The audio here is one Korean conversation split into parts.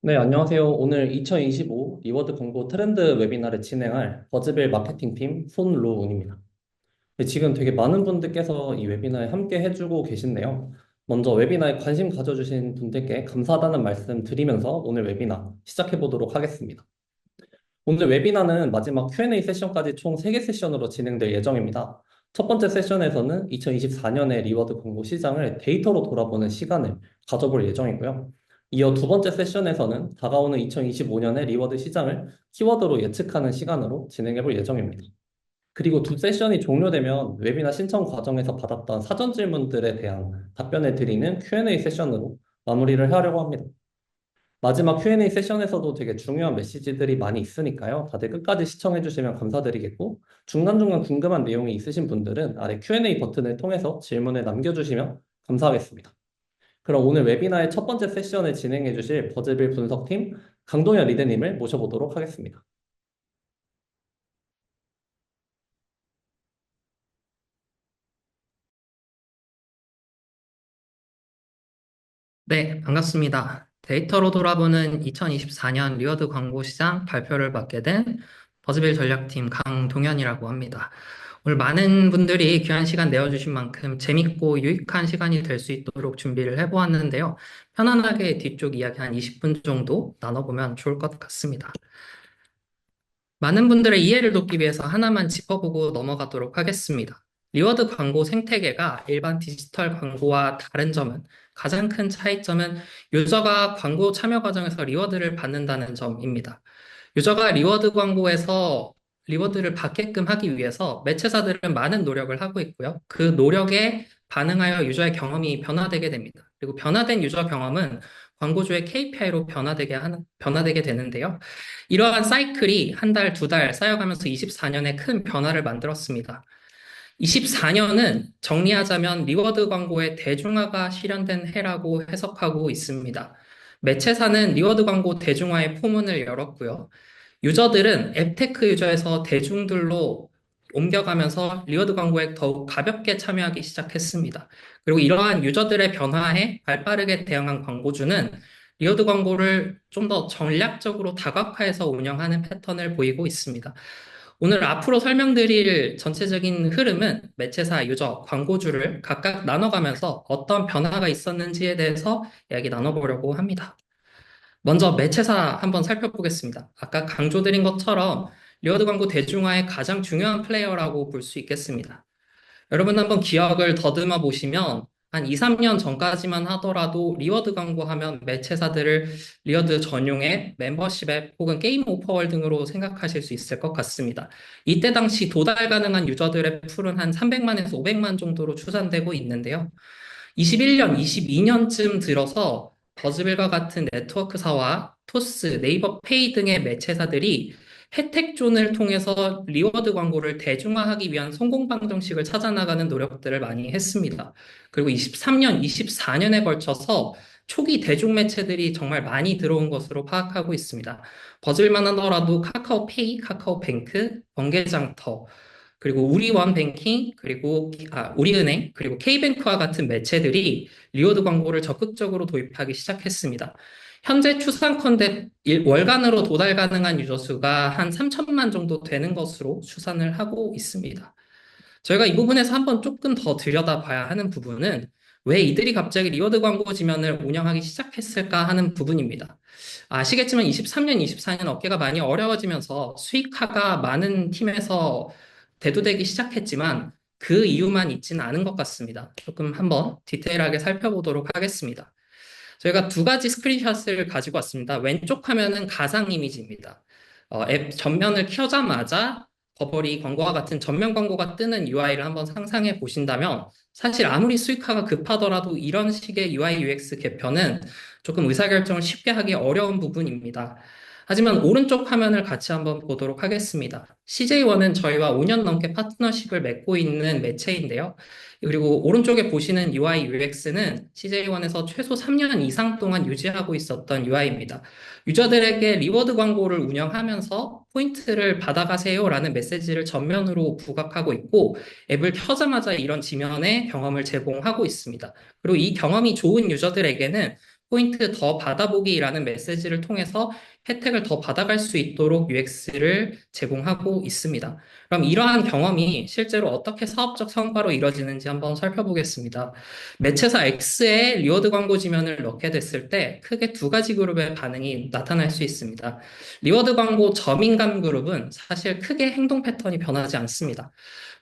네, 안녕하세요. 오늘 2025 리워드 광고 트렌드 웨비나를 진행할 버즈빌 마케팅팀 손로운입니다. 네, 지금 되게 많은 분들께서 이 웨비나에 함께 해주고 계신데요. 먼저 웨비나에 관심 가져주신 분들께 감사하다는 말씀 드리면서 오늘 웨비나 시작해 보도록 하겠습니다. 오늘 웨비나는 마지막 Q&A 세션까지 총 3개 세션으로 진행될 예정입니다. 첫 번째 세션에서는 2024년의 리워드 광고 시장을 데이터로 돌아보는 시간을 가져볼 예정이고요. 이어 두 번째 세션에서는 다가오는 2025년의 리워드 시장을 키워드로 예측하는 시간으로 진행해 볼 예정입니다. 그리고 두 세션이 종료되면 웨비나 신청 과정에서 받았던 사전 질문들에 대한 답변을 드리는 Q&A 세션으로 마무리를 하려고 합니다. 마지막 Q&A 세션에서도 되게 중요한 메시지들이 많이 있으니까요. 다들 끝까지 시청해 주시면 감사드리겠고, 중간중간 궁금한 내용이 있으신 분들은 아래 Q&A 버튼을 통해서 질문을 남겨주시면 감사하겠습니다. 그럼 오늘 웨비나의 첫 번째 세션을 진행해 주실 버즈빌 분석팀 강동현 리더님을 모셔보도록 하겠습니다. 네, 반갑습니다. 데이터로 돌아보는 2024년 리워드 광고 시장 발표를 맡게 된 버즈빌 전략팀 강동현이라고 합니다. 오늘 많은 분들이 귀한 시간 내어주신 만큼 재밌고 유익한 시간이 될 수 있도록 준비를 해보았는데요. 편안하게 뒤쪽 이야기 한 20분 정도 나눠보면 좋을 것 같습니다. 많은 분들의 이해를 돕기 위해서 하나만 짚어보고 넘어가도록 하겠습니다. 리워드 광고 생태계가 일반 디지털 광고와 다른 점은 가장 큰 차이점은 유저가 광고 참여 과정에서 리워드를 받는다는 점입니다. 유저가 리워드 광고에서 리워드를 받게끔 하기 위해서 매체사들은 많은 노력을 하고 있고요. 그 노력에 반응하여 유저의 경험이 변화되게 됩니다. 그리고 변화된 유저 경험은 광고주의 KPI로 변화되게 되는데요. 이러한 사이클이 한 달, 두 달 쌓여가면서 24년에 큰 변화를 만들었습니다. 24년은 정리하자면 리워드 광고의 대중화가 실현된 해라고 해석하고 있습니다. 매체사는 리워드 광고 대중화의 포문을 열었고요. 유저들은 앱테크 유저에서 대중들로 옮겨가면서 리워드 광고에 더욱 가볍게 참여하기 시작했습니다. 그리고 이러한 유저들의 변화에 발빠르게 대응한 광고주는 리워드 광고를 좀 더 전략적으로 다각화해서 운영하는 패턴을 보이고 있습니다. 오늘 앞으로 설명드릴 전체적인 흐름은 매체사, 유저, 광고주를 각각 나눠가면서 어떤 변화가 있었는지에 대해서 이야기 나눠보려고 합니다. 먼저 매체사 한번 살펴보겠습니다. 아까 강조드린 것처럼 리워드 광고 대중화의 가장 중요한 플레이어라고 볼 수 있겠습니다. 여러분 한번 기억을 더듬어 보시면 한 2, 3년 전까지만 하더라도 리워드 광고하면 매체사들을 리워드 전용 앱, 멤버십 앱 혹은 게임 오퍼월 등으로 생각하실 수 있을 것 같습니다. 이때 당시 도달 가능한 유저들의 풀은 한 300만에서 500만 정도로 추산되고 있는데요. 21년, 22년쯤 들어서 버즈빌과 같은 네트워크사와 토스, 네이버 페이 등의 매체사들이 혜택존을 통해서 리워드 광고를 대중화하기 위한 성공 방정식을 찾아나가는 노력들을 많이 했습니다. 그리고 23년, 24년에 걸쳐서 초기 대중 매체들이 정말 많이 들어온 것으로 파악하고 있습니다. 버즈빌만 하더라도 카카오페이, 카카오뱅크, 번개장터, 그리고 우리원뱅킹, 그리고 우리은행, 그리고 K뱅크와 같은 매체들이 리워드 광고를 적극적으로 도입하기 시작했습니다. 현재 추산컨대 월간으로 도달 가능한 유저 수가 한 3천만 정도 되는 것으로 추산을 하고 있습니다. 저희가 이 부분에서 한번 조금 더 들여다봐야 하는 부분은 왜 이들이 갑자기 리워드 광고 지면을 운영하기 시작했을까 하는 부분입니다. 아시겠지만 23년, 24년 어깨가 많이 어려워지면서 수익화가 많은 팀에서 대두되기 시작했지만 그 이유만 있지는 않은 것 같습니다. 조금 한번 디테일하게 살펴보도록 하겠습니다. 저희가 두 가지 스크린샷을 가지고 왔습니다. 왼쪽 화면은 가상 이미지입니다. 앱 전면을 켜자마자 버버리 광고와 같은 전면 광고가 뜨는 UI를 한번 상상해 보신다면 사실 아무리 수익화가 급하더라도 이런 식의 UI UX 개편은 조금 의사결정을 쉽게 하기 어려운 부분입니다. 하지만 오른쪽 화면을 같이 한번 보도록 하겠습니다. CJ1은 저희와 5년 넘게 파트너십을 맺고 있는 매체인데요. 그리고 오른쪽에 보시는 UI UX는 CJ1에서 최소 3년 이상 동안 유지하고 있었던 UI입니다. 유저들에게 리워드 광고를 운영하면서 포인트를 받아가세요라는 메시지를 전면으로 부각하고 있고 앱을 켜자마자 이런 지면의 경험을 제공하고 있습니다. 그리고 이 경험이 좋은 유저들에게는 포인트 더 받아보기라는 메시지를 통해서 혜택을 더 받아갈 수 있도록 UX를 제공하고 있습니다. 그럼 이러한 경험이 실제로 어떻게 사업적 성과로 이뤄지는지 한번 살펴보겠습니다. 매체사 X에 리워드 광고 지면을 넣게 됐을 때 크게 두 가지 그룹의 반응이 나타날 수 있습니다. 리워드 광고 저민감 그룹은 사실 크게 행동 패턴이 변하지 않습니다.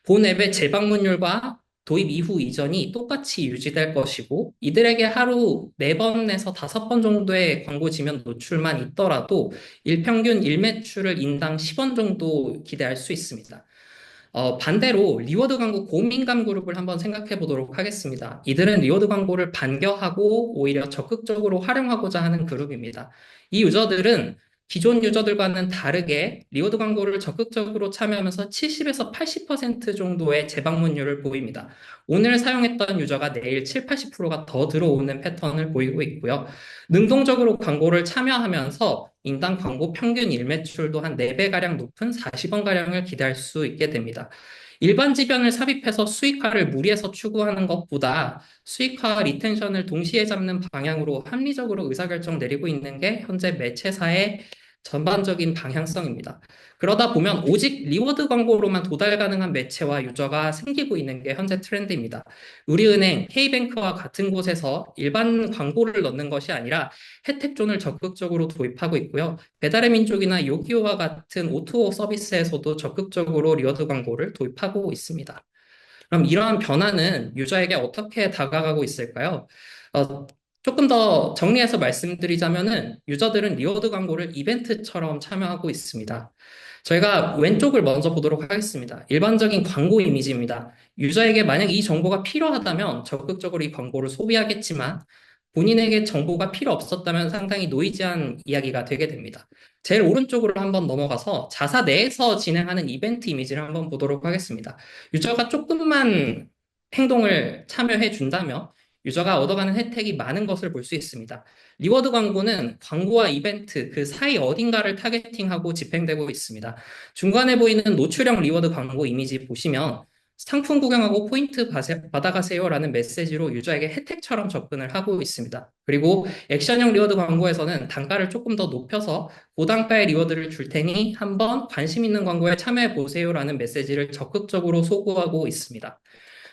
본 앱의 재방문율과 도입 이후 이전이 똑같이 유지될 것이고, 이들에게 하루 4번에서 5번 정도의 광고 지면 노출만 있더라도 일평균 일매출을 인당 10원 정도 기대할 수 있습니다. 반대로 리워드 광고 고민감 그룹을 한번 생각해 보도록 하겠습니다. 이들은 리워드 광고를 반겨하고 오히려 적극적으로 활용하고자 하는 그룹입니다. 이 유저들은 기존 유저들과는 다르게 리워드 광고를 적극적으로 참여하면서 70에서 80% 정도의 재방문율을 보입니다. 오늘 사용했던 유저가 내일 7, 80%가 더 들어오는 패턴을 보이고 있고요. 능동적으로 광고를 참여하면서 인당 광고 평균 일매출도 한 4배가량 높은 40원가량을 기대할 수 있게 됩니다. 일반 지변을 삽입해서 수익화를 무리해서 추구하는 것보다 수익화와 리텐션을 동시에 잡는 방향으로 합리적으로 의사결정 내리고 있는 게 현재 매체사의 전반적인 방향성입니다. 그러다 보면 오직 리워드 광고로만 도달 가능한 매체와 유저가 생기고 있는 게 현재 트렌드입니다. 우리은행, K뱅크와 같은 곳에서 일반 광고를 넣는 것이 아니라 혜택존을 적극적으로 도입하고 있고요. 배달의 민족이나 요기요와 같은 O2O 서비스에서도 적극적으로 리워드 광고를 도입하고 있습니다. 그럼 이러한 변화는 유저에게 어떻게 다가가고 있을까요? 어, 조금 더 정리해서 말씀드리자면은 유저들은 리워드 광고를 이벤트처럼 참여하고 있습니다. 저희가 왼쪽을 먼저 보도록 하겠습니다. 일반적인 광고 이미지입니다. 유저에게 만약 이 정보가 필요하다면 적극적으로 이 광고를 소비하겠지만 본인에게 정보가 필요 없었다면 상당히 노이즈한 이야기가 되게 됩니다. 제일 오른쪽으로 한번 넘어가서 자사 내에서 진행하는 이벤트 이미지를 한번 보도록 하겠습니다. 유저가 조금만 행동을 참여해 준다면 유저가 얻어가는 혜택이 많은 것을 볼 수 있습니다. 리워드 광고는 광고와 이벤트 그 사이 어딘가를 타겟팅하고 집행되고 있습니다. 중간에 보이는 노출형 리워드 광고 이미지 보시면 상품 구경하고 포인트 받아가세요라는 메시지로 유저에게 혜택처럼 접근을 하고 있습니다. 그리고 액션형 리워드 광고에서는 단가를 조금 더 높여서 고단가의 리워드를 줄 테니 한번 관심 있는 광고에 참여해 보세요라는 메시지를 적극적으로 소구하고 있습니다.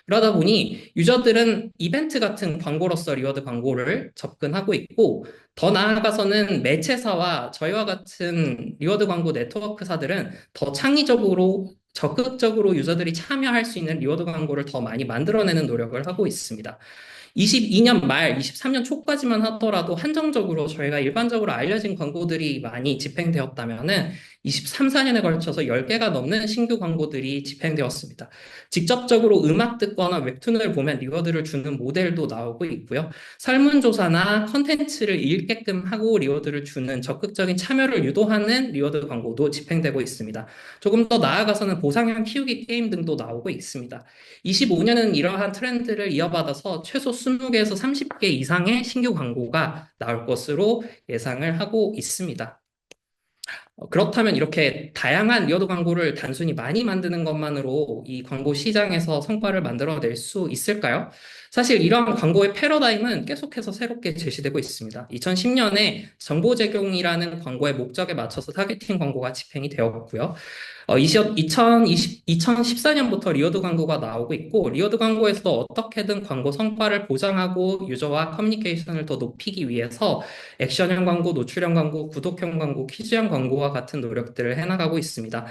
그러다 보니 유저들은 이벤트 같은 광고로서 리워드 광고를 접근하고 있고 더 나아가서는 매체사와 저희와 같은 리워드 광고 네트워크사들은 더 창의적으로 적극적으로 유저들이 참여할 수 있는 리워드 광고를 더 많이 만들어내는 노력을 하고 있습니다. 22년 말, 23년 초까지만 하더라도 한정적으로 저희가 일반적으로 알려진 광고들이 많이 집행되었다면은 23, 4년에 걸쳐서 10개가 넘는 신규 광고들이 집행되었습니다. 직접적으로 음악 듣거나 웹툰을 보면 리워드를 주는 모델도 나오고 있고요. 설문조사나 컨텐츠를 읽게끔 하고 리워드를 주는 적극적인 참여를 유도하는 리워드 광고도 집행되고 있습니다. 조금 더 나아가서는 보상형 키우기 게임 등도 나오고 있습니다. 25년은 이러한 트렌드를 이어받아서 최소 20개에서 30개 이상의 신규 광고가 나올 것으로 예상을 하고 있습니다. 그렇다면 이렇게 다양한 리워드 광고를 단순히 많이 만드는 것만으로 이 광고 시장에서 성과를 만들어낼 수 있을까요? 사실 이러한 광고의 패러다임은 계속해서 새롭게 제시되고 있습니다. 2010년에 정보 제공이라는 광고의 목적에 맞춰서 타겟팅 광고가 집행이 되었고요. 2014년부터 리워드 광고가 나오고 있고, 리워드 광고에서도 어떻게든 광고 성과를 보장하고 유저와 커뮤니케이션을 더 높이기 위해서 액션형 광고, 노출형 광고, 구독형 광고, 퀴즈형 광고와 같은 노력들을 해나가고 있습니다.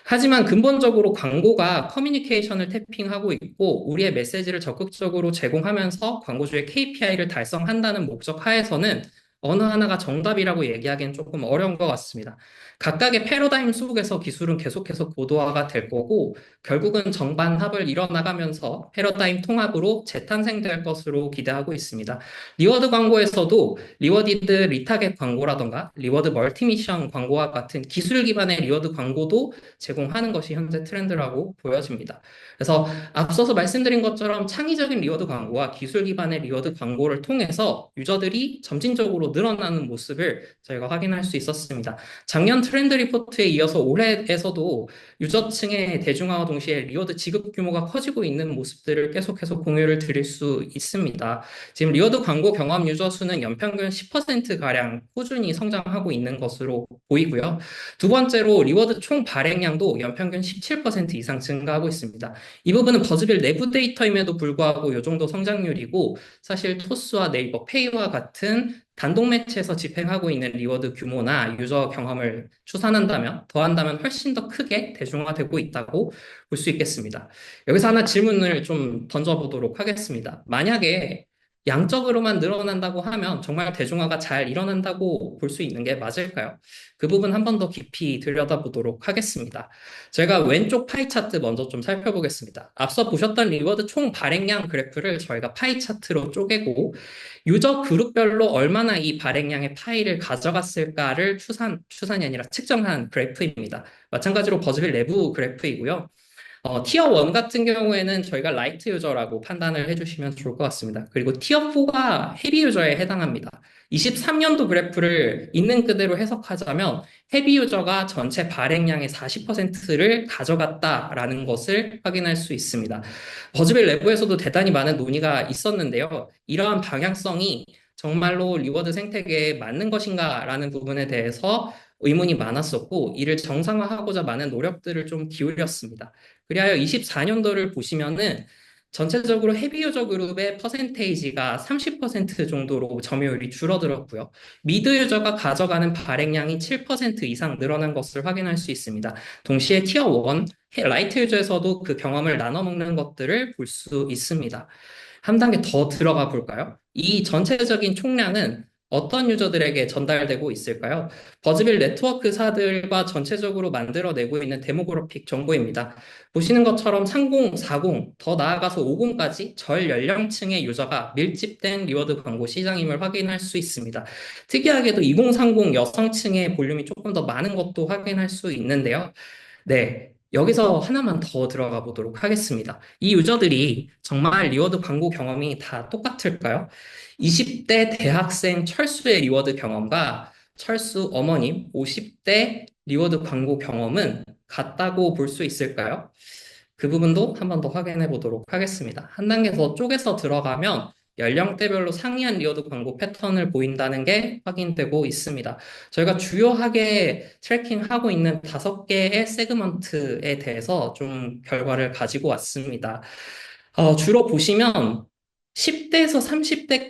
하지만 근본적으로 광고가 커뮤니케이션을 태핑하고 있고, 우리의 메시지를 적극적으로 제공하면서 광고주의 KPI를 달성한다는 목적 하에서는 어느 하나가 정답이라고 얘기하기엔 조금 어려운 것 같습니다. 각각의 패러다임 속에서 기술은 계속해서 고도화가 될 거고, 결국은 정반합을 이뤄나가면서 패러다임 통합으로 재탄생될 것으로 기대하고 있습니다. 리워드 광고에서도 리워디드 리타겟 광고라던가 리워드 멀티미션 광고와 같은 기술 기반의 리워드 광고도 제공하는 것이 현재 트렌드라고 보여집니다. 그래서 앞서서 말씀드린 것처럼 창의적인 리워드 광고와 기술 기반의 리워드 광고를 통해서 유저들이 점진적으로 10%로 늘어나는 모습을 저희가 확인할 수 있었습니다. 작년 트렌드 리포트에 이어서 올해에서도 유저층의 대중화와 동시에 리워드 지급 규모가 커지고 있는 모습들을 계속해서 공유를 드릴 수 있습니다. 지금 리워드 광고 경험 유저 수는 연평균 10%가량 꾸준히 성장하고 있는 것으로 보이고요. 두 번째로 리워드 총 발행량도 연평균 17% 이상 증가하고 있습니다. 이 부분은 버즈빌 내부 데이터임에도 불구하고 이 정도 성장률이고 사실 토스와 네이버 페이와 같은 단독 매체에서 집행하고 있는 리워드 규모나 유저 경험을 추산한다면, 더한다면 훨씬 더 크게 대중화되고 있다고 볼 수 있겠습니다. 여기서 하나 질문을 좀 던져보도록 하겠습니다. 만약에 양적으로만 늘어난다고 하면 정말 대중화가 잘 일어난다고 볼 수 있는 게 맞을까요? 그 부분 한 번 더 깊이 들여다보도록 하겠습니다. 제가 왼쪽 파이 차트 먼저 좀 살펴보겠습니다. 앞서 보셨던 리워드 총 발행량 그래프를 저희가 파이 차트로 쪼개고 유저 그룹별로 얼마나 이 발행량의 파이를 가져갔을까를 추산이 아니라 측정한 그래프입니다. 마찬가지로 버즈빌 내부 그래프이고요. 티어 1 같은 경우에는 저희가 라이트 유저라고 판단을 해주시면 좋을 것 같습니다. 그리고 티어 4가 헤비 유저에 해당합니다. 23년도 그래프를 있는 그대로 해석하자면 헤비 유저가 전체 발행량의 40%를 가져갔다라는 것을 확인할 수 있습니다. 버즈빌 내부에서도 대단히 많은 논의가 있었는데요. 이러한 방향성이 정말로 리워드 생태계에 맞는 것인가라는 부분에 대해서 의문이 많았었고, 이를 정상화하고자 많은 노력들을 좀 기울였습니다. 그리하여 24년도를 보시면은 전체적으로 헤비 유저 그룹의 퍼센테이지가 30% 정도로 점유율이 줄어들었고요. 미드 유저가 가져가는 발행량이 7% 이상 늘어난 것을 확인할 수 있습니다. 동시에 티어 1, 라이트 유저에서도 그 경험을 나눠 먹는 것들을 볼 수 있습니다. 한 단계 더 들어가 볼까요? 이 전체적인 총량은 어떤 유저들에게 전달되고 있을까요? 버즈빌 네트워크사들과 전체적으로 만들어내고 있는 데모그래픽 정보입니다. 보시는 것처럼 30, 40, 더 나아가서 50까지 절 연령층의 유저가 밀집된 리워드 광고 시장임을 확인할 수 있습니다. 특이하게도 2030 여성층의 볼륨이 조금 더 많은 것도 확인할 수 있는데요. 네. 여기서 하나만 더 들어가 보도록 하겠습니다. 이 유저들이 정말 리워드 광고 경험이 다 똑같을까요? 20대 대학생 철수의 리워드 경험과 철수 어머님 50대 리워드 광고 경험은 같다고 볼 수 있을까요? 그 부분도 한 번 더 확인해 보도록 하겠습니다. 한 단계 더 쪼개서 들어가면 연령대별로 상이한 리워드 광고 패턴을 보인다는 게 확인되고 있습니다. 저희가 주요하게 트래킹하고 있는 5개의 세그먼트에 대해서 좀 결과를 가지고 왔습니다. 주로 보시면 10대에서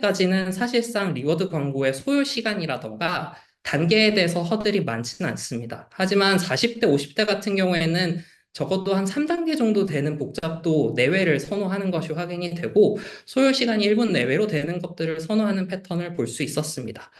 30대까지는 사실상 리워드 광고의 소요 시간이라던가 단계에 대해서 허들이 많지는 않습니다. 하지만 40대, 50대 같은 경우에는 적어도 한 3단계 정도 되는 복잡도 내외를 선호하는 것이 확인이 되고 소요 시간이 1분 내외로 되는 것들을 선호하는 패턴을 볼 수 있었습니다.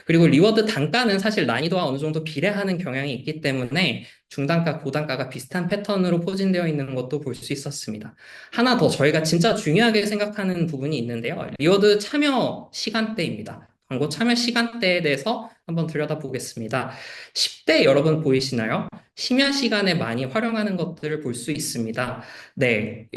그리고 리워드 단가는 사실 난이도와 어느 정도 비례하는 경향이 있기 때문에 중단가, 고단가가 비슷한 패턴으로 포진되어 있는 것도 볼 수 있었습니다. 하나 더 저희가 진짜 중요하게 생각하는 부분이 있는데요. 리워드 참여 시간대입니다. 광고 참여 시간대에 대해서 한번 들여다보겠습니다. 10대 여러분 보이시나요? 심야 시간에 많이 활용하는 것들을 볼 수 있습니다. 네,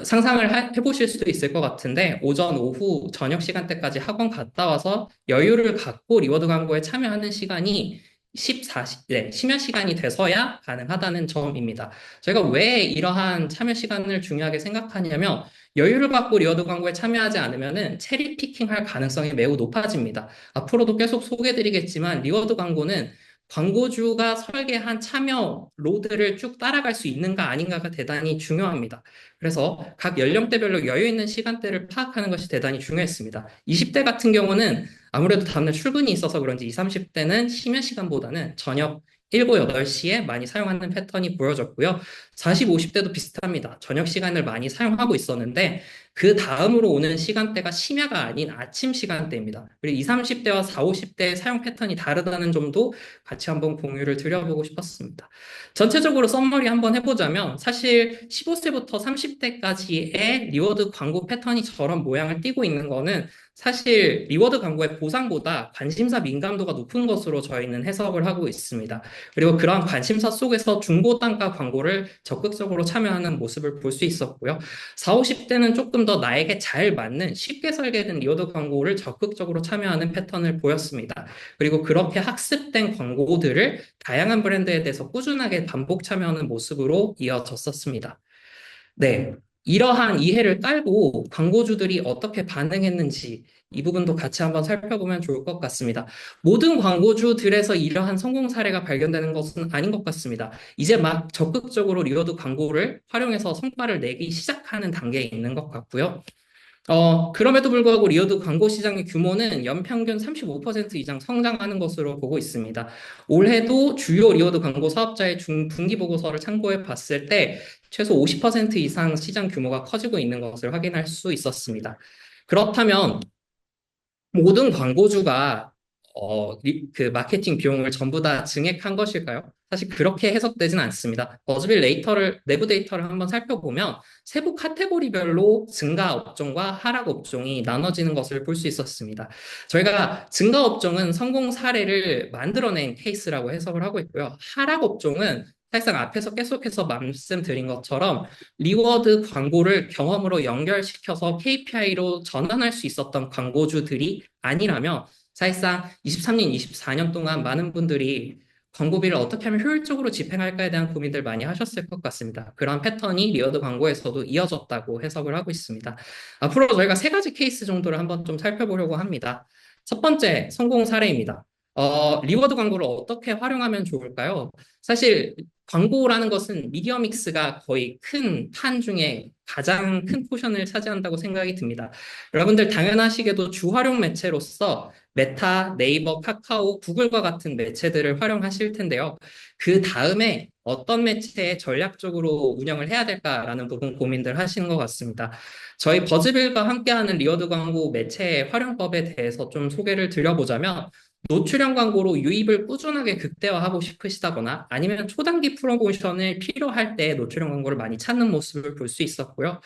상상을 해보실 수도 있을 것 같은데 오전, 오후, 저녁 시간대까지 학원 갔다 와서 여유를 갖고 리워드 광고에 참여하는 시간이 10여 시간이 돼서야 가능하다는 점입니다. 제가 왜 이러한 참여 시간을 중요하게 생각하냐면 여유를 갖고 리워드 광고에 참여하지 않으면은 체리 피킹 할 가능성이 매우 높아집니다. 앞으로도 계속 소개해드리겠지만 리워드 광고는 광고주가 설계한 참여 로드를 쭉 따라갈 수 있는가 아닌가가 대단히 중요합니다. 그래서 각 연령대별로 여유 있는 시간대를 파악하는 것이 대단히 중요했습니다. 20대 같은 경우는 아무래도 다음날 출근이 있어서 그런지 20, 30대는 심야 시간보다는 저녁 7, 8시에 많이 사용하는 패턴이 보여졌고요. 40, 50대도 비슷합니다. 저녁 시간을 많이 사용하고 있었는데 그 다음으로 오는 시간대가 심야가 아닌 아침 시간대입니다. 그리고 20, 30대와 40, 50대의 사용 패턴이 다르다는 점도 같이 한번 공유를 드려보고 싶었습니다. 전체적으로 썸머리 한번 해보자면 사실 15세부터 30대까지의 리워드 광고 패턴이 저런 모양을 띠고 있는 거는 사실 리워드 광고의 보상보다 관심사 민감도가 높은 것으로 저희는 해석을 하고 있습니다. 그리고 그러한 관심사 속에서 중고단가 광고를 적극적으로 참여하는 모습을 볼 수 있었고요. 4, 50대는 조금 더 나에게 잘 맞는 쉽게 설계된 리워드 광고를 적극적으로 참여하는 패턴을 보였습니다. 그리고 그렇게 학습된 광고들을 다양한 브랜드에 대해서 꾸준하게 반복 참여하는 모습으로 이어졌었습니다. 네. 이러한 이해를 깔고 광고주들이 어떻게 반응했는지 이 부분도 같이 한번 살펴보면 좋을 것 같습니다. 모든 광고주들에서 이러한 성공 사례가 발견되는 것은 아닌 것 같습니다. 이제 막 적극적으로 리워드 광고를 활용해서 성과를 내기 시작하는 단계에 있는 것 같고요. 그럼에도 불구하고 리어드 광고 시장의 규모는 연평균 35% 이상 성장하는 것으로 보고 있습니다. 올해도 주요 리어드 광고 사업자의 분기 보고서를 참고해 봤을 때 최소 50% 이상 시장 규모가 커지고 있는 것을 확인할 수 있었습니다. 그렇다면 모든 광고주가 그 마케팅 비용을 전부 다 증액한 것일까요? 사실 그렇게 해석되진 않습니다. 버즈빌 내부 데이터를 한번 살펴보면 세부 카테고리별로 증가 업종과 하락 업종이 나눠지는 것을 볼 수 있었습니다. 저희가 증가 업종은 성공 사례를 만들어낸 케이스라고 해석을 하고 있고요. 하락 업종은 사실상 앞에서 계속해서 말씀드린 것처럼 리워드 광고를 경험으로 연결시켜서 KPI로 전환할 수 있었던 광고주들이 아니라면 사실상 23년, 24년 동안 많은 분들이 광고비를 어떻게 하면 효율적으로 집행할까에 대한 고민들 많이 하셨을 것 같습니다. 그런 패턴이 리워드 광고에서도 이어졌다고 해석을 하고 있습니다. 앞으로 저희가 세 가지 케이스 정도를 한번 좀 살펴보려고 합니다. 첫 번째 성공 사례입니다. 리워드 광고를 어떻게 활용하면 좋을까요? 사실 광고라는 것은 미디어 믹스가 거의 큰 판 중에 가장 큰 포션을 차지한다고 생각이 듭니다. 여러분들 당연하시게도 주활용 매체로서 메타, 네이버, 카카오, 구글과 같은 매체들을 활용하실 텐데요. 그 다음에 어떤 매체에 전략적으로 운영을 해야 될까라는 부분 고민들 하시는 것 같습니다. 저희 버즈빌과 함께하는 리워드 광고 매체의 활용법에 대해서 좀 소개를 드려보자면 노출형 광고로 유입을 꾸준하게 극대화하고 싶으시다거나 아니면 초단기 프로모션을 필요할 때 노출형 광고를 많이 찾는 모습을 볼 수 있었고요.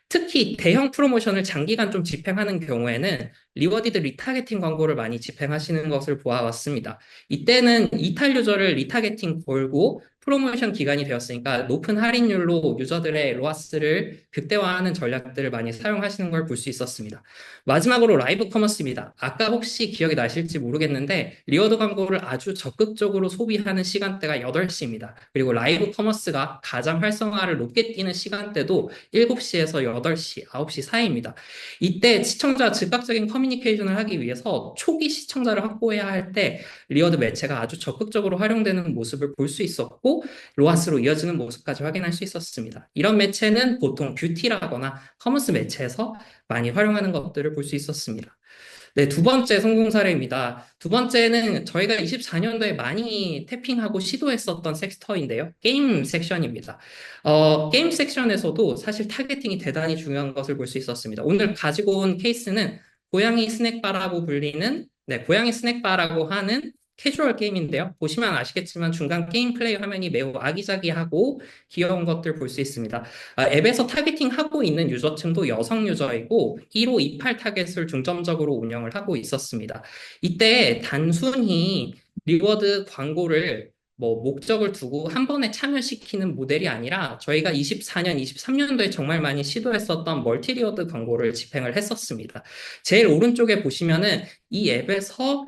특히 대형 프로모션을 장기간 좀 집행하는 경우에는 리워디드 리타게팅 광고를 많이 집행하시는 것을 보아왔습니다. 이때는 이탈 유저를 리타게팅 걸고 프로모션 기간이 되었으니까 높은 할인율로 유저들의 로아스를 극대화하는 전략들을 많이 사용하시는 걸 볼 수 있었습니다. 마지막으로 라이브 커머스입니다. 아까 혹시 기억이 나실지 모르겠는데 리워드 광고를 아주 적극적으로 소비하는 시간대가 8시입니다. 그리고 라이브 커머스가 가장 활성화를 높게 띄는 시간대도 7시에서 8시, 9시 사이입니다. 이때 시청자와 즉각적인 커뮤니케이션을 하기 위해서 초기 시청자를 확보해야 할 때 리워드 매체가 아주 적극적으로 활용되는 모습을 볼 수 있었고 로아스로 이어지는 모습까지 확인할 수 있었습니다. 이런 매체는 보통 뷰티라거나 커머스 매체에서 많이 활용하는 것들을 볼 수 있었습니다. 네, 두 번째 성공 사례입니다. 두 번째는 저희가 24년도에 많이 태핑하고 시도했었던 섹터인데요. 게임 섹션입니다. 게임 섹션에서도 사실 타겟팅이 대단히 중요한 것을 볼 수 있었습니다. 오늘 가지고 온 케이스는 고양이 스낵바라고 불리는, 네, 고양이 스낵바라고 하는 캐주얼 게임인데요. 보시면 아시겠지만 중간 게임 플레이 화면이 매우 아기자기하고 귀여운 것들 볼 수 있습니다. 앱에서 타겟팅하고 있는 유저층도 여성 유저이고 1528 타겟을 중점적으로 운영을 하고 있었습니다. 이때 단순히 리워드 광고를 목적을 두고 한 번에 참여시키는 모델이 아니라 저희가 24년, 23년도에 정말 많이 시도했었던 멀티 리워드 광고를 집행을 했었습니다. 제일 오른쪽에 보시면은 이 앱에서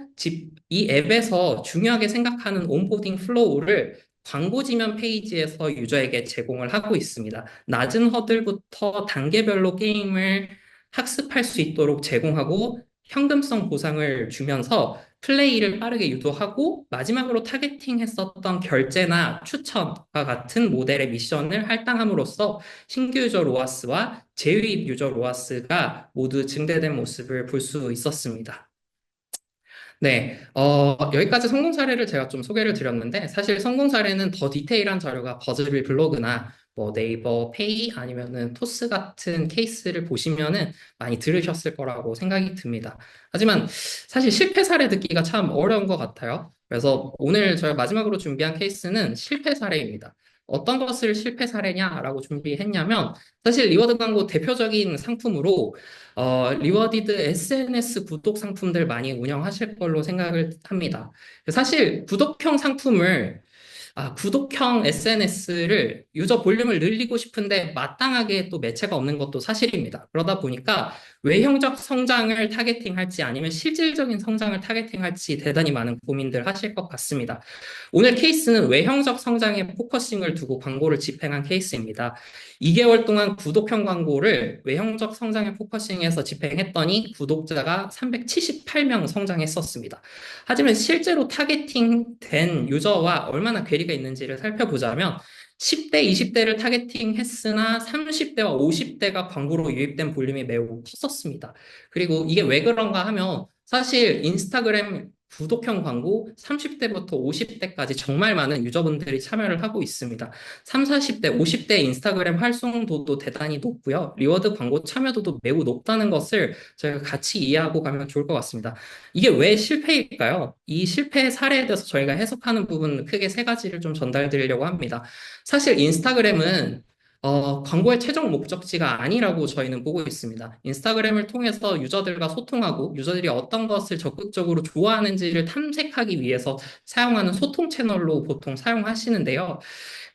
중요하게 생각하는 온보딩 플로우를 광고 지면 페이지에서 유저에게 제공을 하고 있습니다. 낮은 허들부터 단계별로 게임을 학습할 수 있도록 제공하고 현금성 보상을 주면서 플레이를 빠르게 유도하고 마지막으로 타겟팅했었던 결제나 추천과 같은 모델의 미션을 할당함으로써 신규 유저 로아스와 재유입 유저 로아스가 모두 증대된 모습을 볼 수 있었습니다. 네, 여기까지 성공 사례를 제가 좀 소개를 드렸는데, 사실 성공 사례는 더 디테일한 자료가 버즈빌 블로그나 네이버 페이 아니면은 토스 같은 케이스를 보시면은 많이 들으셨을 거라고 생각이 듭니다. 하지만 사실 실패 사례 듣기가 참 어려운 것 같아요. 그래서 오늘 저희가 마지막으로 준비한 케이스는 실패 사례입니다. 어떤 것을 실패 사례냐라고 준비했냐면, 사실 리워드 광고 대표적인 상품으로 리워디드 SNS 구독 상품들 많이 운영하실 걸로 생각을 합니다. 사실 구독형 상품을 구독형 SNS를 유저 볼륨을 늘리고 싶은데 마땅하게 또 매체가 없는 것도 사실입니다. 그러다 보니까 외형적 성장을 타겟팅할지 아니면 실질적인 성장을 타겟팅할지 대단히 많은 고민들 하실 것 같습니다. 오늘 케이스는 외형적 성장에 포커싱을 두고 광고를 집행한 케이스입니다. 2개월 동안 구독형 광고를 외형적 성장에 포커싱해서 집행했더니 구독자가 378명 성장했었습니다. 하지만 실제로 타겟팅된 유저와 얼마나 괴리가 있는지를 살펴보자면 10대, 20대를 타겟팅했으나 30대와 50대가 광고로 유입된 볼륨이 매우 컸었습니다. 그리고 이게 왜 그런가 하면 사실 인스타그램 구독형 광고 30대부터 50대까지 정말 많은 유저분들이 참여를 하고 있습니다. 3, 40대, 50대 인스타그램 활성도도 대단히 높고요. 리워드 광고 참여도도 매우 높다는 것을 저희가 같이 이해하고 가면 좋을 것 같습니다. 이게 왜 실패일까요? 이 실패 사례에 대해서 저희가 해석하는 부분 크게 세 가지를 좀 전달드리려고 합니다. 사실 인스타그램은 광고의 최종 목적지가 아니라고 저희는 보고 있습니다. 인스타그램을 통해서 유저들과 소통하고 유저들이 어떤 것을 적극적으로 좋아하는지를 탐색하기 위해서 사용하는 소통 채널로 보통 사용하시는데요.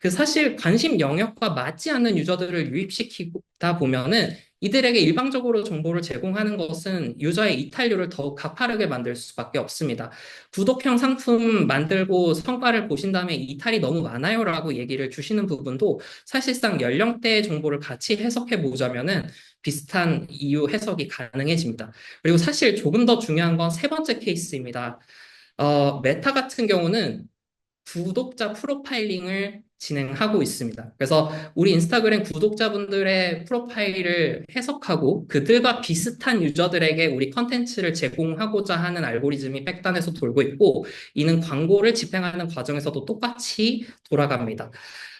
그 사실 관심 영역과 맞지 않는 유저들을 유입시키다 보면은 이들에게 일방적으로 정보를 제공하는 것은 유저의 이탈률을 더욱 가파르게 만들 수밖에 없습니다. 구독형 상품 만들고 성과를 보신 다음에 이탈이 너무 많아요라고 얘기를 주시는 부분도 사실상 연령대 정보를 같이 해석해 보자면은 비슷한 이유 해석이 가능해집니다. 그리고 사실 조금 더 중요한 건 세 번째 케이스입니다. 메타 같은 경우는 구독자 프로파일링을 진행하고 있습니다. 그래서 우리 인스타그램 구독자분들의 프로파일을 해석하고 그들과 비슷한 유저들에게 우리 컨텐츠를 제공하고자 하는 알고리즘이 백단에서 돌고 있고 이는 광고를 집행하는 과정에서도 똑같이 돌아갑니다.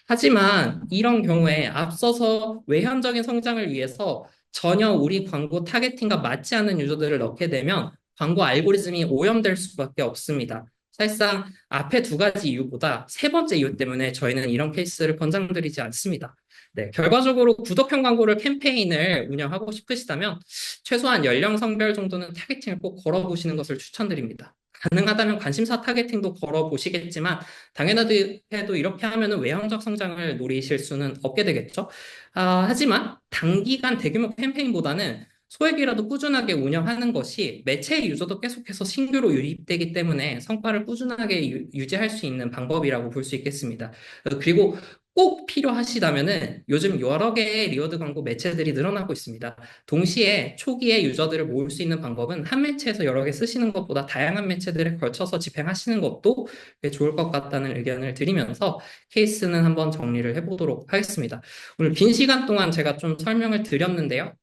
하지만 이런 경우에 앞서서 외현적인 성장을 위해서 전혀 우리 광고 타겟팅과 맞지 않는 유저들을 넣게 되면 광고 알고리즘이 오염될 수밖에 없습니다. 사실상 앞에 두 가지 이유보다 세 번째 이유 때문에 저희는 이런 케이스를 권장드리지 않습니다. 네, 결과적으로 구독형 광고를 캠페인을 운영하고 싶으시다면 최소한 연령 성별 정도는 타겟팅을 꼭 걸어보시는 것을 추천드립니다. 가능하다면 관심사 타겟팅도 걸어보시겠지만 당연하도 해도 이렇게 하면은 외형적 성장을 노리실 수는 없게 되겠죠. 하지만 단기간 대규모 캠페인보다는 소액이라도 꾸준하게 운영하는 것이 매체 유저도 계속해서 신규로 유입되기 때문에 성과를 꾸준하게 유지할 수 있는 방법이라고 볼 수 있겠습니다. 그리고 꼭 필요하시다면은 요즘 여러 개의 리워드 광고 매체들이 늘어나고 있습니다. 동시에 초기에 유저들을 모을 수 있는 방법은 한 매체에서 여러 개 쓰시는 것보다 다양한 매체들에 걸쳐서 집행하시는 것도 좋을 것 같다는 의견을 드리면서 케이스는 한번 정리를 해보도록 하겠습니다. 오늘 긴 시간 동안 제가 좀 설명을 드렸는데요.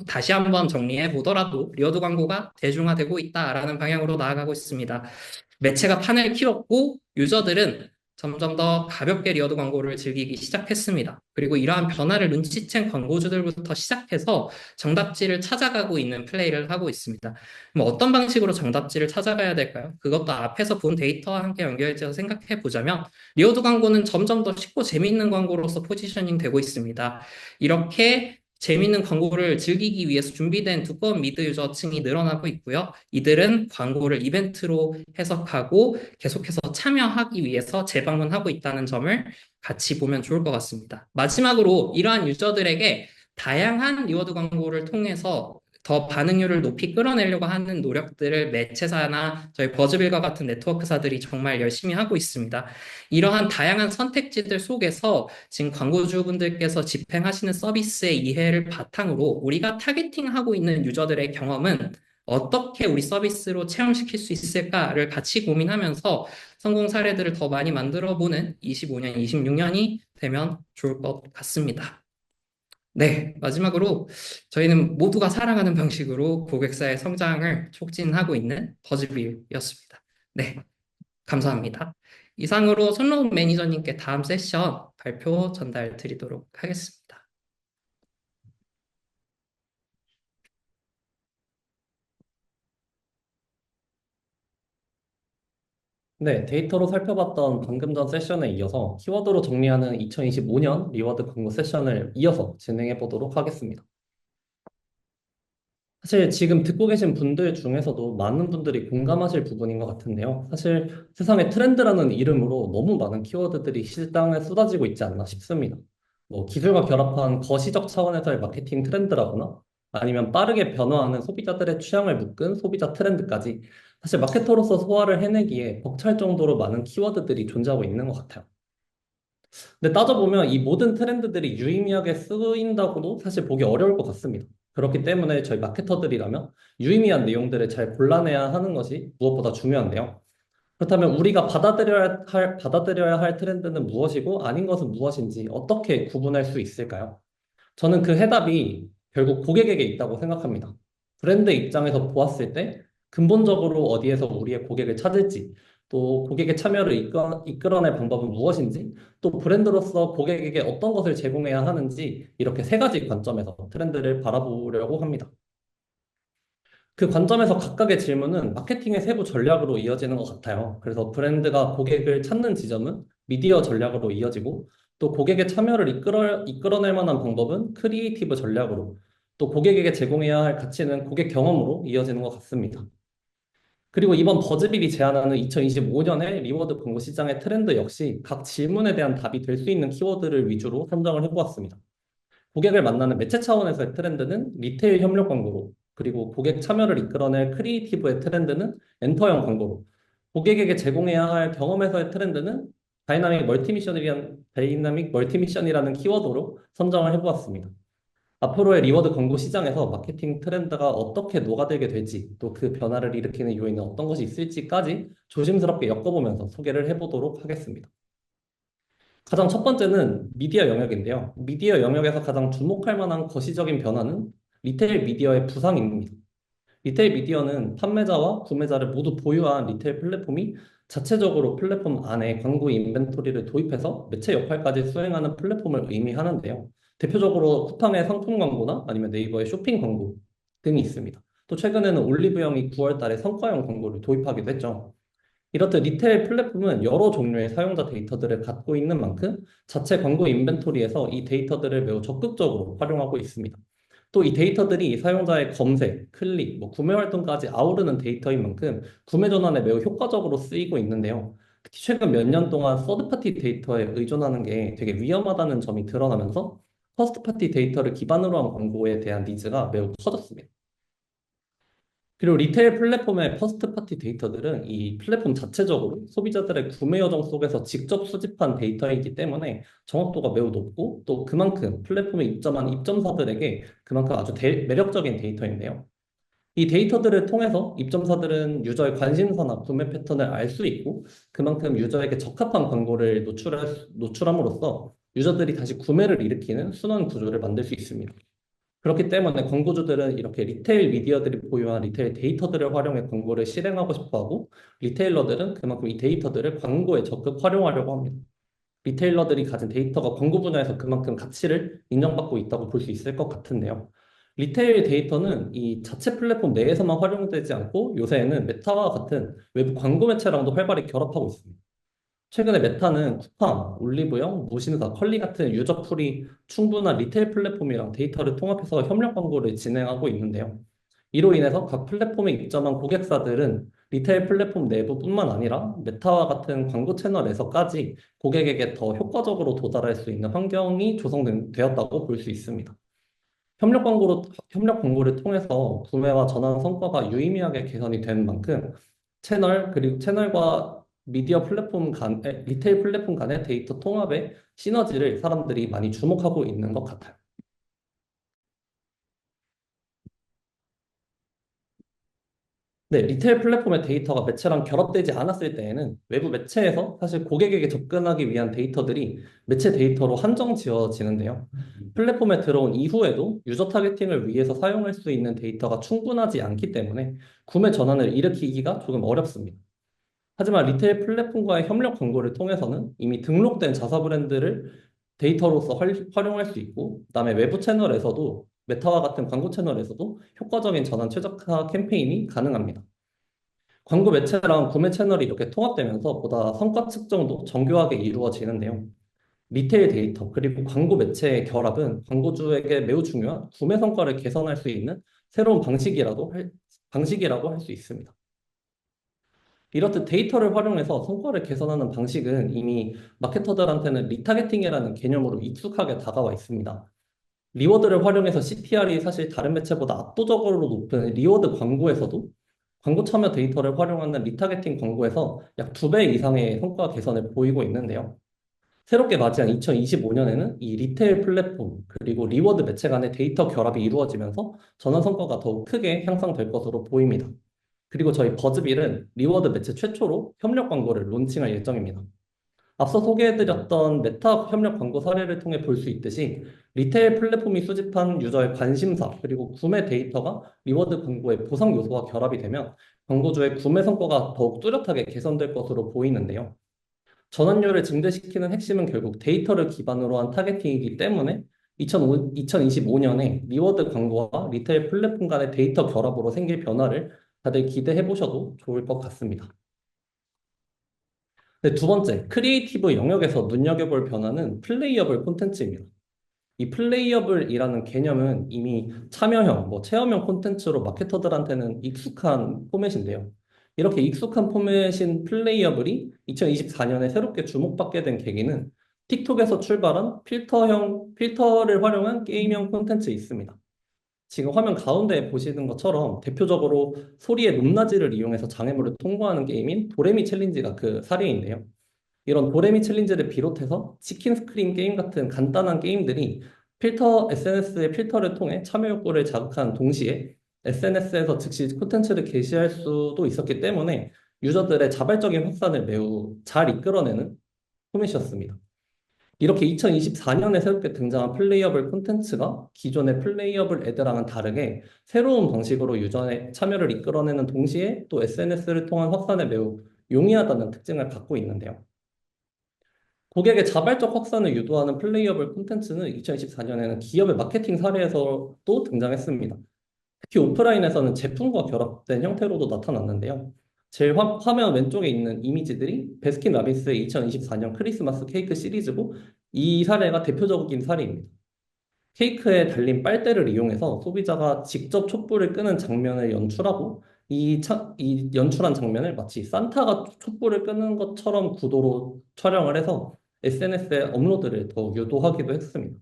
다시 한번 정리해 보더라도 리워드 광고가 대중화되고 있다라는 방향으로 나아가고 있습니다. 매체가 판을 키웠고 유저들은 점점 더 가볍게 리워드 광고를 즐기기 시작했습니다. 그리고 이러한 변화를 눈치챈 광고주들부터 시작해서 정답지를 찾아가고 있는 플레이를 하고 있습니다. 그럼 어떤 방식으로 정답지를 찾아가야 될까요? 그것도 앞에서 본 데이터와 함께 연결해서 생각해 보자면 리워드 광고는 점점 더 쉽고 재미있는 광고로서 포지셔닝 되고 있습니다. 이렇게 재미있는 광고를 즐기기 위해서 준비된 두꺼운 미드 유저층이 늘어나고 있고요. 이들은 광고를 이벤트로 해석하고 계속해서 참여하기 위해서 재방문하고 있다는 점을 같이 보면 좋을 것 같습니다. 마지막으로 이러한 유저들에게 다양한 리워드 광고를 통해서 더 반응률을 높이 끌어내려고 하는 노력들을 매체사나 저희 버즈빌과 같은 네트워크사들이 정말 열심히 하고 있습니다. 이러한 다양한 선택지들 속에서 지금 광고주분들께서 집행하시는 서비스의 이해를 바탕으로 우리가 타겟팅하고 있는 유저들의 경험은 어떻게 우리 서비스로 체험시킬 수 있을까를 같이 고민하면서 성공 사례들을 더 많이 만들어 보는 25년, 26년이 되면 좋을 것 같습니다. 네, 마지막으로 저희는 모두가 사랑하는 방식으로 고객사의 성장을 촉진하고 있는 버즈빌이었습니다. 네, 감사합니다. 이상으로 손로운 매니저님께 다음 세션 발표 전달 드리도록 하겠습니다. 네, 데이터로 살펴봤던 방금 전 세션에 이어서 키워드로 정리하는 2025년 리워드 광고 세션을 이어서 진행해 보도록 하겠습니다. 사실 지금 듣고 계신 분들 중에서도 많은 분들이 공감하실 부분인 것 같은데요. 사실 세상에 트렌드라는 이름으로 너무 많은 키워드들이 시장에 쏟아지고 있지 않나 싶습니다. 뭐 기술과 결합한 거시적 차원에서의 마케팅 트렌드라거나 아니면 빠르게 변화하는 소비자들의 취향을 묶은 소비자 트렌드까지 사실 마케터로서 소화를 해내기에 벅찰 정도로 많은 키워드들이 존재하고 있는 것 같아요. 근데 따져보면 이 모든 트렌드들이 유의미하게 쓰인다고도 사실 보기 어려울 것 같습니다. 그렇기 때문에 저희 마케터들이라면 유의미한 내용들을 잘 골라내야 하는 것이 무엇보다 중요한데요. 그렇다면 우리가 받아들여야 할 트렌드는 무엇이고 아닌 것은 무엇인지 어떻게 구분할 수 있을까요? 저는 그 해답이 결국 고객에게 있다고 생각합니다. 브랜드 입장에서 보았을 때 근본적으로 어디에서 우리의 고객을 찾을지, 또 고객의 참여를 이끌어낼 방법은 무엇인지, 또 브랜드로서 고객에게 어떤 것을 제공해야 하는지 이렇게 세 가지 관점에서 트렌드를 바라보려고 합니다. 그 관점에서 각각의 질문은 마케팅의 세부 전략으로 이어지는 것 같아요. 그래서 브랜드가 고객을 찾는 지점은 미디어 전략으로 이어지고, 또 고객의 참여를 이끌어낼 만한 방법은 크리에이티브 전략으로, 또 고객에게 제공해야 할 가치는 고객 경험으로 이어지는 것 같습니다. 그리고 이번 버즈빌이 제안하는 2025년의 리워드 광고 시장의 트렌드 역시 각 질문에 대한 답이 될 수 있는 키워드를 위주로 선정을 해보았습니다. 고객을 만나는 매체 차원에서의 트렌드는 리테일 협력 광고로, 그리고 고객 참여를 이끌어낼 크리에이티브의 트렌드는 엔터형 광고로, 고객에게 제공해야 할 경험에서의 트렌드는 다이나믹 멀티미션이라는 키워드로 선정을 해보았습니다. 앞으로의 리워드 광고 시장에서 마케팅 트렌드가 어떻게 녹아들게 될지, 또 그 변화를 일으키는 요인은 어떤 것이 있을지까지 조심스럽게 엮어보면서 소개를 해보도록 하겠습니다. 가장 첫 번째는 미디어 영역인데요. 미디어 영역에서 가장 주목할 만한 거시적인 변화는 리테일 미디어의 부상입니다. 리테일 미디어는 판매자와 구매자를 모두 보유한 리테일 플랫폼이 자체적으로 플랫폼 안에 광고 인벤토리를 도입해서 매체 역할까지 수행하는 플랫폼을 의미하는데요. 대표적으로 쿠팡의 상품 광고나 아니면 네이버의 쇼핑 광고 등이 있습니다. 또 최근에는 올리브영이 9월 달에 성과형 광고를 도입하기도 했죠. 이렇듯 리테일 플랫폼은 여러 종류의 사용자 데이터들을 갖고 있는 만큼 자체 광고 인벤토리에서 이 데이터들을 매우 적극적으로 활용하고 있습니다. 또 이 데이터들이 사용자의 검색, 클릭, 구매 활동까지 아우르는 데이터인 만큼 구매 전환에 매우 효과적으로 쓰이고 있는데요. 특히 최근 몇 년 동안 서드파티 데이터에 의존하는 게 되게 위험하다는 점이 드러나면서 퍼스트파티 데이터를 기반으로 한 광고에 대한 니즈가 매우 커졌습니다. 그리고 리테일 플랫폼의 퍼스트 파티 데이터들은 이 플랫폼 자체적으로 소비자들의 구매 여정 속에서 직접 수집한 데이터이기 때문에 정확도가 매우 높고, 또 그만큼 플랫폼에 입점한 입점사들에게 그만큼 아주 매력적인 데이터인데요. 이 데이터들을 통해서 입점사들은 유저의 관심사나 구매 패턴을 알 수 있고, 그만큼 유저에게 적합한 광고를 노출함으로써 유저들이 다시 구매를 일으키는 순환 구조를 만들 수 있습니다. 그렇기 때문에 광고주들은 이렇게 리테일 미디어들이 보유한 리테일 데이터들을 활용해 광고를 실행하고 싶어 하고, 리테일러들은 그만큼 이 데이터들을 광고에 적극 활용하려고 합니다. 리테일러들이 가진 데이터가 광고 분야에서 그만큼 가치를 인정받고 있다고 볼 수 있을 것 같은데요. 리테일 데이터는 이 자체 플랫폼 내에서만 활용되지 않고 요새에는 메타와 같은 외부 광고 매체랑도 활발히 결합하고 있습니다. 최근에 메타는 쿠팡, 올리브영, 무신사, 컬리 같은 유저풀이 충분한 리테일 플랫폼이랑 데이터를 통합해서 협력 광고를 진행하고 있는데요. 이로 인해서 각 플랫폼에 입점한 고객사들은 리테일 플랫폼 내부뿐만 아니라 메타와 같은 광고 채널에서까지 고객에게 더 효과적으로 도달할 수 있는 환경이 조성되었다고 볼 수 있습니다. 협력 광고를 통해서 구매와 전환 성과가 유의미하게 개선이 된 만큼 그리고 채널과 리테일 플랫폼 간의 데이터 통합의 시너지를 사람들이 많이 주목하고 있는 것 같아요. 네, 리테일 플랫폼의 데이터가 매체랑 결합되지 않았을 때에는 외부 매체에서 사실 고객에게 접근하기 위한 데이터들이 매체 데이터로 한정 지어지는데요. 플랫폼에 들어온 이후에도 유저 타겟팅을 위해서 사용할 수 있는 데이터가 충분하지 않기 때문에 구매 전환을 일으키기가 조금 어렵습니다. 하지만 리테일 플랫폼과의 협력 광고를 통해서는 이미 등록된 자사 브랜드를 데이터로서 활용할 수 있고, 그다음에 외부 채널에서도 메타와 같은 광고 채널에서도 효과적인 전환 최적화 캠페인이 가능합니다. 광고 매체랑 구매 채널이 이렇게 통합되면서 보다 성과 측정도 정교하게 이루어지는데요. 리테일 데이터 그리고 광고 매체의 결합은 광고주에게 매우 중요한 구매 성과를 개선할 수 있는 새로운 방식이라고 할 수 있습니다. 이렇듯 데이터를 활용해서 성과를 개선하는 방식은 이미 마케터들한테는 리타게팅이라는 개념으로 익숙하게 다가와 있습니다. 리워드를 활용해서 CTR이 사실 다른 매체보다 압도적으로 높은 리워드 광고에서도 광고 참여 데이터를 활용하는 리타게팅 광고에서 약 2배 이상의 성과 개선을 보이고 있는데요. 새롭게 맞이한 2025년에는 이 리테일 플랫폼 그리고 리워드 매체 간의 데이터 결합이 이루어지면서 전환 성과가 더욱 크게 향상될 것으로 보입니다. 그리고 저희 버즈빌은 리워드 매체 최초로 협력 광고를 론칭할 예정입니다. 앞서 소개해드렸던 메타 협력 광고 사례를 통해 볼 수 있듯이 리테일 플랫폼이 수집한 유저의 관심사 그리고 구매 데이터가 리워드 광고의 보상 요소와 결합이 되면 광고주의 구매 성과가 더욱 뚜렷하게 개선될 것으로 보이는데요. 전환율을 증대시키는 핵심은 결국 데이터를 기반으로 한 타겟팅이기 때문에 2025년에 리워드 광고와 리테일 플랫폼 간의 데이터 결합으로 생길 변화를 다들 기대해 보셔도 좋을 것 같습니다. 네, 두 번째, 크리에이티브 영역에서 눈여겨볼 변화는 플레이어블 콘텐츠입니다. 이 플레이어블이라는 개념은 이미 참여형, 체험형 콘텐츠로 마케터들한테는 익숙한 포맷인데요. 이렇게 익숙한 포맷인 플레이어블이 2024년에 새롭게 주목받게 된 계기는 틱톡에서 출발한 필터를 활용한 게임형 콘텐츠에 있습니다. 지금 화면 가운데 보시는 것처럼 대표적으로 소리의 높낮이를 이용해서 장애물을 통과하는 게임인 도레미 챌린지가 그 사례인데요. 이런 도레미 챌린지를 비롯해서 치킨 스크린 게임 같은 간단한 게임들이 SNS의 필터를 통해 참여 욕구를 자극하는 동시에 SNS에서 즉시 콘텐츠를 게시할 수도 있었기 때문에 유저들의 자발적인 확산을 매우 잘 이끌어내는 포맷이었습니다. 이렇게 2024년에 새롭게 등장한 플레이어블 콘텐츠가 기존의 플레이어블 애들랑은 다르게 새로운 방식으로 유저의 참여를 이끌어내는 동시에 또 SNS를 통한 확산에 매우 용이하다는 특징을 갖고 있는데요. 고객의 자발적 확산을 유도하는 플레이어블 콘텐츠는 2024년에는 기업의 마케팅 사례에서도 등장했습니다. 특히 오프라인에서는 제품과 결합된 형태로도 나타났는데요. 제일 화면 왼쪽에 있는 이미지들이 베스킨라빈스의 2024년 크리스마스 케이크 시리즈고 이 사례가 대표적인 사례입니다. 케이크에 달린 빨대를 이용해서 소비자가 직접 촛불을 끄는 장면을 연출하고 이 연출한 장면을 마치 산타가 촛불을 끄는 것처럼 구도로 촬영을 해서 SNS에 업로드를 더 유도하기도 했습니다.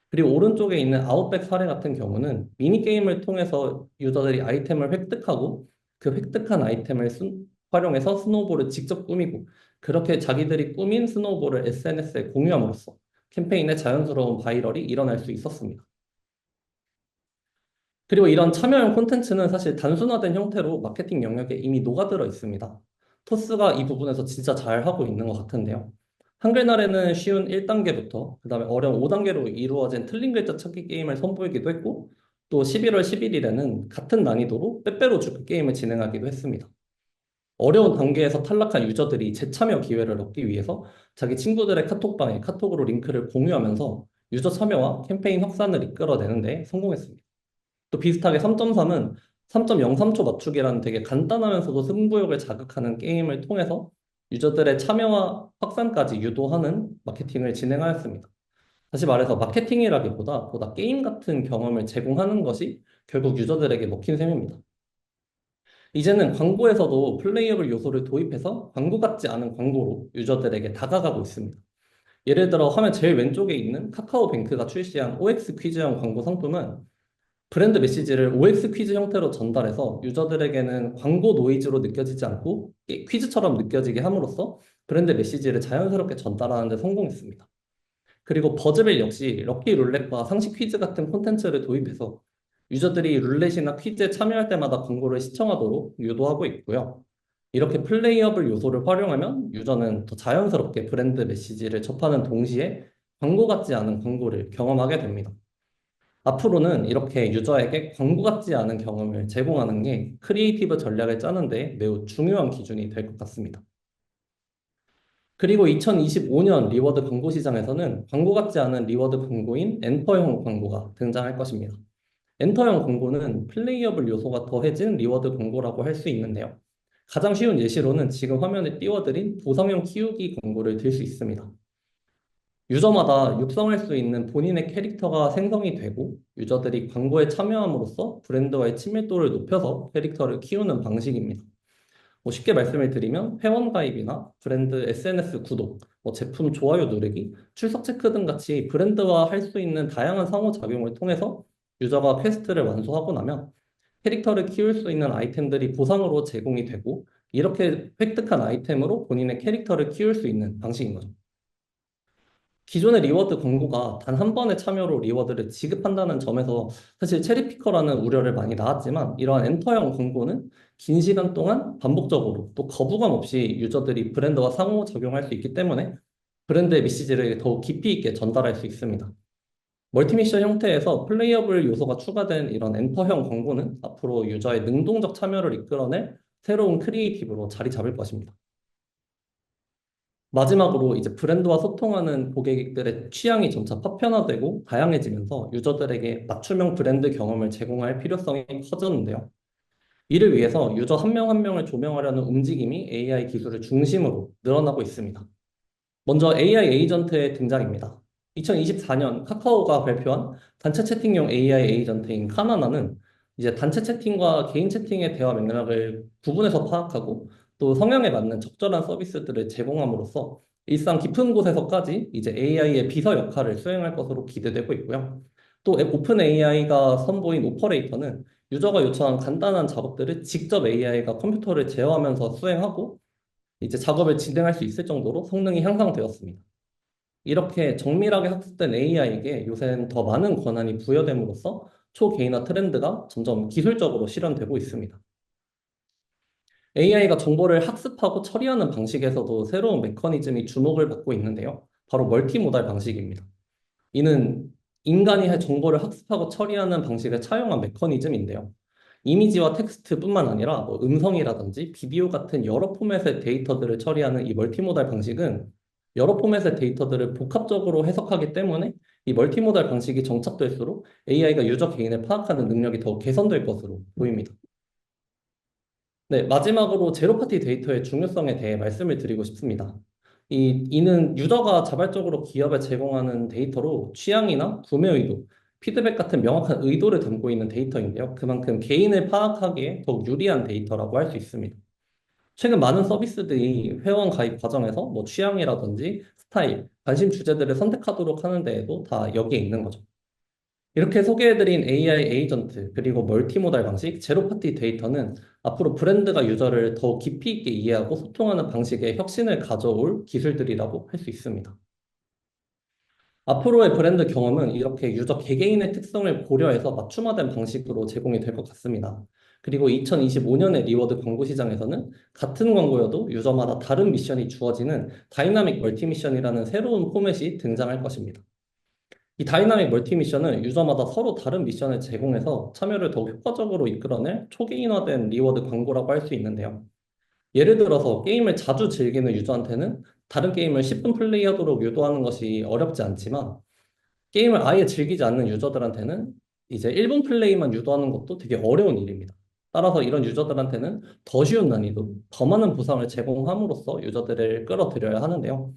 그리고 오른쪽에 있는 아웃백 사례 같은 경우는 미니게임을 통해서 유저들이 아이템을 획득하고 그 획득한 아이템을 활용해서 스노우볼을 직접 꾸미고 그렇게 자기들이 꾸민 스노우볼을 SNS에 공유함으로써 캠페인의 자연스러운 바이럴이 일어날 수 있었습니다. 그리고 이런 참여형 콘텐츠는 사실 단순화된 형태로 마케팅 영역에 이미 녹아들어 있습니다. 토스가 이 부분에서 진짜 잘 하고 있는 것 같은데요. 한글날에는 쉬운 1단계부터 그다음에 어려운 5단계로 이루어진 틀린 글자 찾기 게임을 선보이기도 했고 또 11월 11일에는 같은 난이도로 빼빼로 주크 게임을 진행하기도 했습니다. 어려운 단계에서 탈락한 유저들이 재참여 기회를 얻기 위해서 자기 친구들의 카톡방에 카톡으로 링크를 공유하면서 유저 참여와 캠페인 확산을 이끌어내는데 성공했습니다. 또 비슷하게 3.3은 3.03초 맞추기라는 되게 간단하면서도 승부욕을 자극하는 게임을 통해서 유저들의 참여와 확산까지 유도하는 마케팅을 진행하였습니다. 다시 말해서 마케팅이라기보다 보다 게임 같은 경험을 제공하는 것이 결국 유저들에게 먹힌 셈입니다. 이제는 광고에서도 플레이어블 요소를 도입해서 광고 같지 않은 광고로 유저들에게 다가가고 있습니다. 예를 들어 화면 제일 왼쪽에 있는 카카오뱅크가 출시한 OX 퀴즈형 광고 상품은 브랜드 메시지를 OX 퀴즈 형태로 전달해서 유저들에게는 광고 노이즈로 느껴지지 않고 퀴즈처럼 느껴지게 함으로써 브랜드 메시지를 자연스럽게 전달하는 데 성공했습니다. 그리고 버즈빌 역시 럭키 룰렛과 상식 퀴즈 같은 콘텐츠를 도입해서 유저들이 룰렛이나 퀴즈에 참여할 때마다 광고를 시청하도록 유도하고 있고요. 이렇게 플레이어블 요소를 활용하면 유저는 더 자연스럽게 브랜드 메시지를 접하는 동시에 광고 같지 않은 광고를 경험하게 됩니다. 앞으로는 이렇게 유저에게 광고 같지 않은 경험을 제공하는 게 크리에이티브 전략을 짜는데 매우 중요한 기준이 될 것 같습니다. 그리고 2025년 리워드 광고 시장에서는 광고 같지 않은 리워드 광고인 엔터형 광고가 등장할 것입니다. 엔터형 광고는 플레이어블 요소가 더해진 리워드 광고라고 할 수 있는데요. 가장 쉬운 예시로는 지금 화면에 띄워드린 보상형 키우기 광고를 들 수 있습니다. 유저마다 육성할 수 있는 본인의 캐릭터가 생성이 되고 유저들이 광고에 참여함으로써 브랜드와의 친밀도를 높여서 캐릭터를 키우는 방식입니다. 뭐 쉽게 말씀을 드리면 회원 가입이나 브랜드 SNS 구독, 뭐 제품 좋아요 누르기, 출석 체크 등 같이 브랜드와 할 수 있는 다양한 상호작용을 통해서 유저가 퀘스트를 완수하고 나면 캐릭터를 키울 수 있는 아이템들이 보상으로 제공이 되고 이렇게 획득한 아이템으로 본인의 캐릭터를 키울 수 있는 방식인 거죠. 기존의 리워드 광고가 단 한 번의 참여로 리워드를 지급한다는 점에서 사실 체리피커라는 우려를 많이 나왔지만 이러한 엔터형 광고는 긴 시간 동안 반복적으로 또 거부감 없이 유저들이 브랜드와 상호작용할 수 있기 때문에 브랜드의 메시지를 더욱 깊이 있게 전달할 수 있습니다. 멀티미션 형태에서 플레이어블 요소가 추가된 이런 엔터형 광고는 앞으로 유저의 능동적 참여를 이끌어낼 새로운 크리에이티브로 자리 잡을 것입니다. 마지막으로 이제 브랜드와 소통하는 고객들의 취향이 점차 파편화되고 다양해지면서 유저들에게 맞춤형 브랜드 경험을 제공할 필요성이 커졌는데요. 이를 위해서 유저 한 명 한 명을 조명하려는 움직임이 AI 기술을 중심으로 늘어나고 있습니다. 먼저 AI 에이전트의 등장입니다. 2024년 카카오가 발표한 단체 채팅용 AI 에이전트인 카나나는 이제 단체 채팅과 개인 채팅의 대화 맥락을 구분해서 파악하고 또 성향에 맞는 적절한 서비스들을 제공함으로써 일상 깊은 곳에서까지 이제 AI의 비서 역할을 수행할 것으로 기대되고 있고요. 또 오픈 AI가 선보인 오퍼레이터는 유저가 요청한 간단한 작업들을 직접 AI가 컴퓨터를 제어하면서 수행하고 이제 작업을 진행할 수 있을 정도로 성능이 향상되었습니다. 이렇게 정밀하게 학습된 AI에게 요새는 더 많은 권한이 부여됨으로써 초개인화 트렌드가 점점 기술적으로 실현되고 있습니다. AI가 정보를 학습하고 처리하는 방식에서도 새로운 메커니즘이 주목을 받고 있는데요. 바로 멀티모달 방식입니다. 이는 인간이 정보를 학습하고 처리하는 방식을 차용한 메커니즘인데요. 이미지와 텍스트뿐만 아니라 뭐 음성이라든지 비디오 같은 여러 포맷의 데이터들을 처리하는 이 멀티모달 방식은 여러 포맷의 데이터들을 복합적으로 해석하기 때문에 이 멀티모달 방식이 정착될수록 AI가 유저 개인을 파악하는 능력이 더욱 개선될 것으로 보입니다. 네, 마지막으로 제로파티 데이터의 중요성에 대해 말씀을 드리고 싶습니다. 이는 유저가 자발적으로 기업에 제공하는 데이터로 취향이나 구매 의도, 피드백 같은 명확한 의도를 담고 있는 데이터인데요. 그만큼 개인을 파악하기에 더욱 유리한 데이터라고 할 수 있습니다. 최근 많은 서비스들이 회원 가입 과정에서 뭐 취향이라든지 스타일, 관심 주제들을 선택하도록 하는 데에도 다 여기에 있는 거죠. 이렇게 소개해드린 AI 에이전트, 그리고 멀티모달 방식, 제로파티 데이터는 앞으로 브랜드가 유저를 더 깊이 있게 이해하고 소통하는 방식에 혁신을 가져올 기술들이라고 할 수 있습니다. 앞으로의 브랜드 경험은 이렇게 유저 개개인의 특성을 고려해서 맞춤화된 방식으로 제공이 될 것 같습니다. 그리고 2025년의 리워드 광고 시장에서는 같은 광고여도 유저마다 다른 미션이 주어지는 다이나믹 멀티 미션이라는 새로운 포맷이 등장할 것입니다. 이 다이나믹 멀티 미션은 유저마다 서로 다른 미션을 제공해서 참여를 더욱 효과적으로 이끌어낼 초개인화된 리워드 광고라고 할 수 있는데요. 예를 들어서 게임을 자주 즐기는 유저한테는 다른 게임을 10분 플레이하도록 유도하는 것이 어렵지 않지만 게임을 아예 즐기지 않는 유저들한테는 이제 1분 플레이만 유도하는 것도 되게 어려운 일입니다. 따라서 이런 유저들한테는 더 쉬운 난이도, 더 많은 보상을 제공함으로써 유저들을 끌어들여야 하는데요.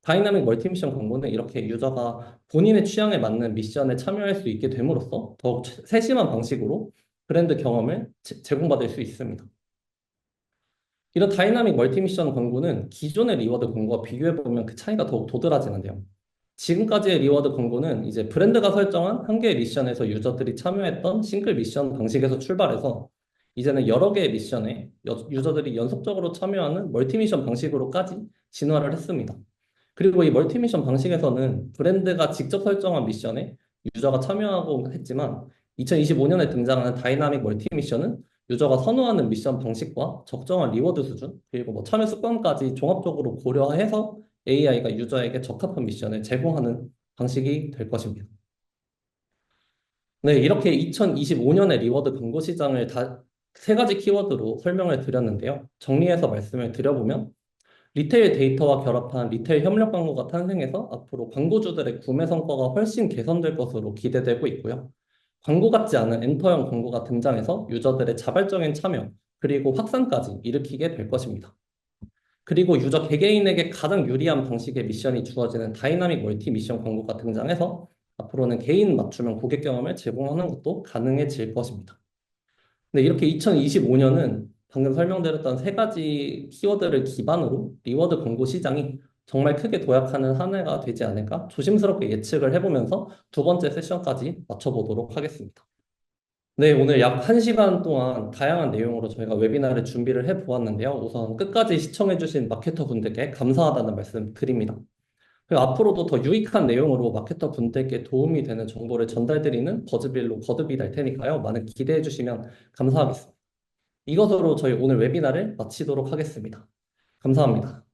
다이나믹 멀티미션 광고는 이렇게 유저가 본인의 취향에 맞는 미션에 참여할 수 있게 됨으로써 더욱 세심한 방식으로 브랜드 경험을 제공받을 수 있습니다. 이런 다이나믹 멀티미션 광고는 기존의 리워드 광고와 비교해보면 그 차이가 더욱 도드라지는데요. 지금까지의 리워드 광고는 이제 브랜드가 설정한 한 개의 미션에서 유저들이 참여했던 싱글 미션 방식에서 출발해서 이제는 여러 개의 미션에 유저들이 연속적으로 참여하는 멀티미션 방식으로까지 진화를 했습니다. 그리고 이 멀티미션 방식에서는 브랜드가 직접 설정한 미션에 유저가 참여하고 했지만 2025년에 등장하는 다이나믹 멀티미션은 유저가 선호하는 미션 방식과 적정한 리워드 수준, 그리고 뭐 참여 습관까지 종합적으로 고려해서 AI가 유저에게 적합한 미션을 제공하는 방식이 될 것입니다. 네, 이렇게 2025년의 리워드 광고 시장을 다 세 가지 키워드로 설명을 드렸는데요. 정리해서 말씀을 드려보면 리테일 데이터와 결합한 리테일 협력 광고가 탄생해서 앞으로 광고주들의 구매 성과가 훨씬 개선될 것으로 기대되고 있고요. 광고 같지 않은 엔터형 광고가 등장해서 유저들의 자발적인 참여, 그리고 확산까지 일으키게 될 것입니다. 그리고 유저 개개인에게 가장 유리한 방식의 미션이 주어지는 다이나믹 멀티 미션 광고가 등장해서 앞으로는 개인 맞춤형 고객 경험을 제공하는 것도 가능해질 것입니다. 근데 이렇게 2025년은 방금 설명드렸던 세 가지 키워드를 기반으로 리워드 광고 시장이 정말 크게 도약하는 한 해가 되지 않을까 조심스럽게 예측을 해보면서 두 번째 세션까지 맞춰보도록 하겠습니다. 네, 오늘 약 1시간 동안 다양한 내용으로 저희가 웨비나를 준비를 해보았는데요. 우선 끝까지 시청해주신 마케터 분들께 감사하다는 말씀 드립니다. 그리고 앞으로도 더 유익한 내용으로 마케터 분들께 도움이 되는 정보를 전달드리는 버즈빌로 거듭이 될 테니까요. 많은 기대해 주시면 감사하겠습니다. 이것으로 저희 오늘 웨비나를 마치도록 하겠습니다. 감사합니다.